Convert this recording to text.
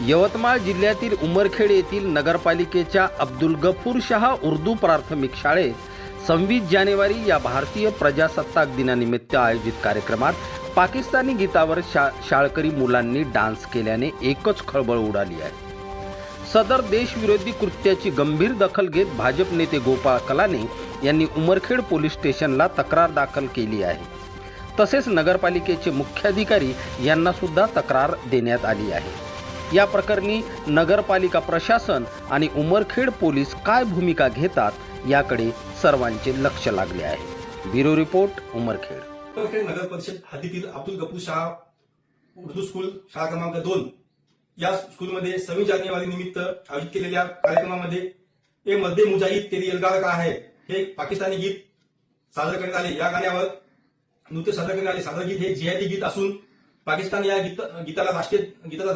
यवतमाळ जिल्ह्यातील उमरखेड येथील नगरपालिकेच्या अब्दुल गफूर शाह उर्दू प्राथमिक शाळेत 26 जानेवारी या भारतीय प्रजासत्ताक दिनानिमित्त आयोजित कार्यक्रमात पाकिस्तानी गीतावर शाळकरी मुलांनी डान्स केल्याने एकच खळबळ उडाली आहे। सदर देशविरोधी कृत्याची गंभीर दखल घेत भाजप नेते गोपाळ कलाने यांनी उमरखेड पोलीस स्टेशनला तक्रार दाखल केली आहे। तसेच नगरपालिकेचे मुख्याधिकारी यांना सुद्धा तक्रार देण्यात आली आहे। या प्रकरणी नगरपालिका प्रशासन आणि उमरखेड पोलीस काय भूमिका घेतात याकडे सर्वांचे लक्ष लागले आहे। Bureau report Umarkhed. उमरखेड नगर परिषद हद्दीतील अब्दुल गफूर शाह उर्दू स्कूल शाळा क्रमांक 2 या स्कूलमध्ये 26 जानेवारी निमित्त आयोजित केलेल्या कार्यक्रमामध्ये ए मध्य मुजाहिद तेरी एल्गार का है हे पाकिस्तानी गीत सादर करण्यात आले। या गाण्यावर नृत्य सादर करण्यात आले। सादर गीत हे जिहादी गीत असून पाकिस्तान या गीताला राष्ट्रीय गीताचा